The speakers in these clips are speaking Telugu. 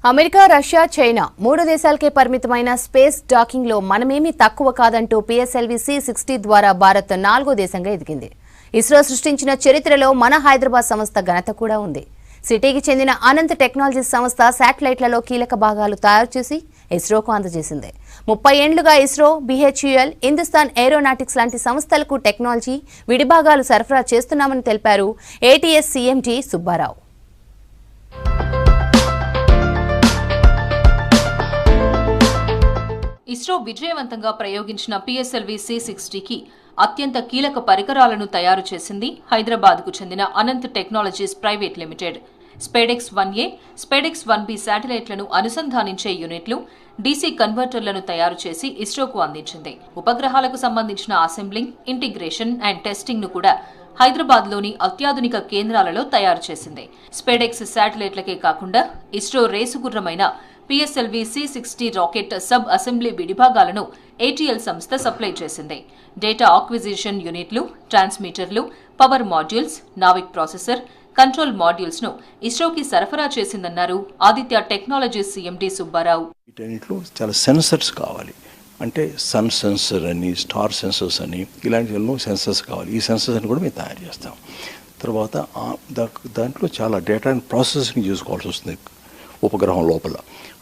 అమెరికా, రష్యా, చైనా మూడు దేశాలకే పరిమితమైన స్పేస్ డాకింగ్ లో మనమేమీ తక్కువ కాదంటూ PSLV C-60 ద్వారా భారత్ 4వ దేశంగా ఎదిగింది. ఇస్రో సృష్టించిన చరిత్రలో మన హైదరాబాద్ సంస్థ ఘనత కూడా ఉంది. సిటీకి చెందిన అనంత్ టెక్నాలజీస్ సంస్థ శాటిలైట్లలో కీలక భాగాలు తయారు చేసి ఇస్రోకు అందజేసింది. 30 ఏళ్లుగా ఇస్రో, BHEL, హిందుస్థాన్ ఏరోనాటిక్స్ లాంటి సంస్థలకు టెక్నాలజీ విడిభాగాలు సరఫరా చేస్తున్నామని తెలిపారు ATS CMD సుబ్బారావు. ఇస్రో విజయవంతంగా ప్రయోగించిన PSLV C-60కి అత్యంత కీలక పరికరాలను తయారు చేసింది హైదరాబాద్కు చెందిన Anant technologies private limited. SpaDeX 1A, SpaDeX 1B శాటిలైట్లను అనుసంధానించే యూనిట్లు, DC కన్వర్టర్లను తయారు చేసి ఇస్రోకు అందించింది. ఉపగ్రహాలకు సంబంధించిన అసెంబ్లింగ్, ఇంటిగ్రేషన్ అండ్ టెస్టింగ్ ను కూడా హైదరాబాద్లోని అత్యాధునిక కేంద్రాలలో తయారు చేసింది. స్పేడెక్స్ శాటిలైట్లకే కాకుండా ఇస్రో రేసుగుర్రమైన PSLV C-60 rocket sub assembly విడిభాగాలను ATL సంస్థ సప్లై చేసింది. డేటా ఆక్విజిషన్ యూనిట్లు, ట్రాన్స్మిటర్లు, power modules, NavIC processor, control modules ను ఇస్రోకి సరఫరా చేసిందన్నారు ఆదిత్య టెక్నాలజీస్ CMD సుబ్బారావు. వీటన్నిటిలో చాలా సెన్సర్స్ కావాలి. అంటే సన్ సెన్సర్ అని, స్టార్ సెన్సర్స్ అని, ఇలాంటి ఎన్నో సెన్సర్స్ కావాలి. ఈ సెన్సర్స్ అని కూడా మేము తయారు చేస్తాం. తర్వాత దాంట్లో చాలా డేటాని ప్రాసెసింగ్ చేసుకోవాల్సి వస్తుంది ఉపగ్రహం లోపల.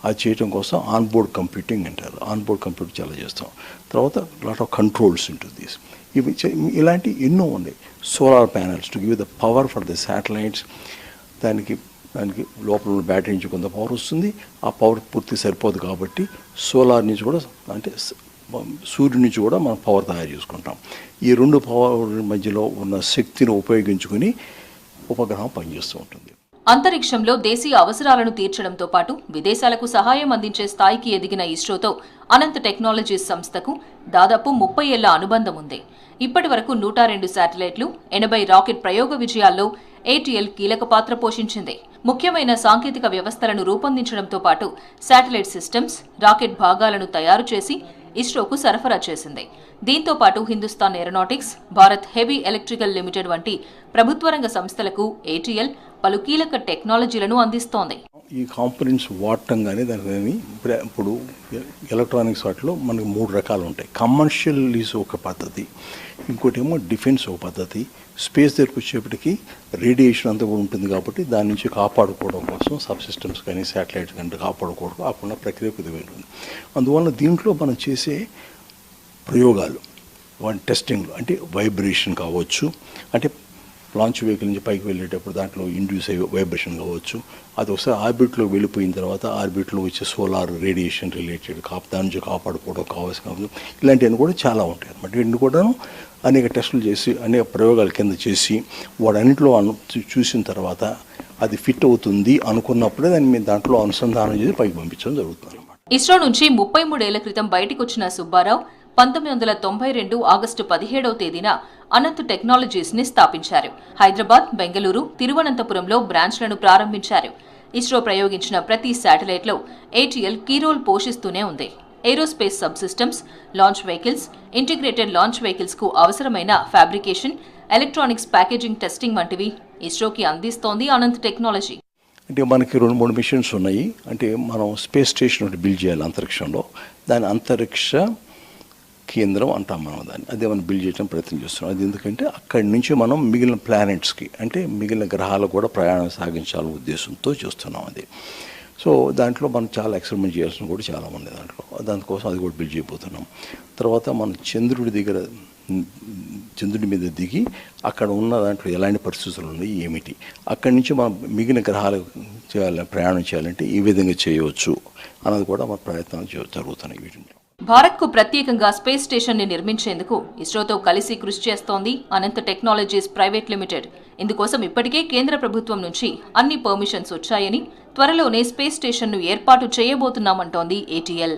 అది చేయడం కోసం ఆన్బోర్డ్ కంప్యూటింగ్ అంటారు. ఆన్బోర్డ్ కంప్యూట్ చాలా చేస్తాం. తర్వాత లాట్ ఆఫ్ కంట్రోల్స్ ఉంటుంది. ఇవి ఇలాంటి ఎన్నో ఉన్నాయి. Solar panels to give the power for the satellites. దానికి లోపల ఉన్న బ్యాటరీ నుంచి కొంత పవర్ వస్తుంది. ఆ పవర్ పూర్తి సరిపోదు కాబట్టి సోలార్ నుంచి కూడా, అంటే సూర్యుడి నుంచి కూడా మనం పవర్ తయారు చేసుకుంటాం. ఈ రెండు పవర్ మధ్యలో ఉన్న శక్తిని ఉపయోగించుకుని ఉపగ్రహం పనిచేస్తూ ఉంటుంది. అంతరిక్షంలో దేశీయ అవసరాలను తీర్చడంతో పాటు విదేశాలకు సహాయం అందించే స్థాయికి ఎదిగిన ఇస్రోతో అనంత్ టెక్నాలజీస్ సంస్థకు దాదాపు 30 ఏళ్ల అనుబంధం ఉంది. ఇప్పటి వరకు 102 శాటిలైట్లు, 80 రాకెట్ ప్రయోగ విజయాల్లో ATL కీలక పాత్ర పోషించింది. ముఖ్యమైన సాంకేతిక వ్యవస్థలను రూపొందించడంతో పాటు శాటిలైట్ సిస్టమ్స్, రాకెట్ భాగాలను తయారు చేసి ఇస్రోకు సరఫరా చేసింది. దీంతో పాటు Hindustan aeronautics, Bharat heavy electrical limited వంటి ప్రభుత్వ రంగ సంస్థలకు ATL పలు కీలక టెక్నాలజీలను అందిస్తోంది. ఈ కాంపోనెంట్స్ వాడటం కానీ దాని ఇప్పుడు ఎలక్ట్రానిక్స్ వాటిలో మనకు 3 రకాలు ఉంటాయి. కమర్షియల్ లీజ్ ఒక పద్ధతి, ఇంకోటి ఏమో డిఫెన్స్ ఒక పద్ధతి. స్పేస్ దగ్గరకు వచ్చేప్పటికి రేడియేషన్ అంతా కూడా ఉంటుంది కాబట్టి దాని నుంచి కాపాడుకోవడం కోసం సబ్ సిస్టమ్స్ కానీ శాటిలైట్స్ కానీ కాపాడుకోవడం కాకుండా ప్రక్రియ కొద్దిగా ఉంటుంది. అందువల్ల దీంట్లో మనం చేసే ప్రయోగాలు, వాటి టెస్టింగ్లు, అంటే వైబ్రేషన్ కావచ్చు, అంటే లాంచ్ వెహికల్ నుంచి పైకి వెళ్ళేటప్పుడు దాంట్లో ఇండ్యూస్ అయ్యే వైబ్రేషన్ కావచ్చు, అది ఒకసారి ఆర్బిట్లో వెళ్ళిపోయిన తర్వాత ఆర్బిట్లో వచ్చే సోలార్ రేడియేషన్ రిలేటెడ్ దాని నుంచి కాపాడుకోవడం కావాల్సిన ఇలాంటివన్నీ కూడా చాలా ఉంటాయి అన్నమాట. వీటిని కూడా అనేక టెస్టులు చేసి, అనేక ప్రయోగాల కింద చేసి వాడన్నింటిలో చూసిన తర్వాత అది ఫిట్ అవుతుంది అనుకున్నప్పుడే దాన్ని మేము దాంట్లో అనుసంధానం చేసి పైకి పంపించడం జరుగుతుంది అన్నమాట. ఇస్రో నుంచి 33 ఏళ్ల క్రితం బయటికొచ్చిన సుబ్బారావు 1992 ఆగస్టు 17వ తేదీన అనంత్ టెక్నాలజీస్ ని స్థాపించారు. హైదరాబాద్, బెంగళూరు, తిరువనంతపురంలో బ్రాంచ్లను ప్రారంభించారు. ఇస్రో ప్రయోగించిన ప్రతి శాటిలైట్ లో ATL కీ రోల్ పోషిస్తూనే ఉంది. Aerospace sub systems, launch vehicles, integrated launch vehicles కు అవసరమైన ఫ్యాబ్రికేషన్, ఎలక్ట్రానిక్స్ ప్యాకేజింగ్ టెస్టింగ్ వంటివి ఇస్రోకి అందిస్తోంది అనంత్ టెక్నాలజీ. అంటే మనకి 2-3 మిషన్స్ ఉన్నాయి. అంటే మనం స్పేస్ స్టేషన్ ఒకటి బిల్డ్ చేయాలి అంతరిక్షంలో. దాని అంతరిక్ష కేంద్రం అంటాం మనం దాన్ని. అదే మనం బిల్డ్ చేయడం ప్రయత్నం చేస్తున్నాం. అది ఎందుకంటే అక్కడి నుంచి మనం మిగిలిన ప్లానెట్స్కి, అంటే మిగిలిన గ్రహాలకు కూడా ప్రయాణం సాగించాలనే ఉద్దేశంతో చేస్తున్నాం అది. సో దాంట్లో మనం చాలా ఎక్స్పెరిమెంట్ చేయాల్సిన కూడా చాలా ఉంది దాంట్లో. దానికోసం అది కూడా బిల్డ్ చేయబోతున్నాం. తర్వాత మనం చంద్రుడి మీద దిగి అక్కడ ఉన్న దాంట్లో ఎలాంటి పరిస్థితులు ఉన్నాయి, ఏమిటి, అక్కడి నుంచి మనం మిగిలిన గ్రహాలకు ప్రయాణం చేయాలంటే ఈ విధంగా చేయవచ్చు అన్నది కూడా మన ప్రయత్నాలు జరుగుతున్నాయి. వీటిని భారత్కు ప్రత్యేకంగా స్పేస్ స్టేషన్ ని నిర్మించేందుకు ఇస్రోతో కలిసి కృషి చేస్తోంది అనంత్ టెక్నాలజీస్ ప్రైవేట్ లిమిటెడ్. ఇందుకోసం ఇప్పటికే కేంద్ర ప్రభుత్వం నుంచి అన్ని పర్మిషన్స్ వచ్చాయని, త్వరలోనే స్పేస్ స్టేషన్ ను ఏర్పాటు చేయబోతున్నామంటోంది ATL.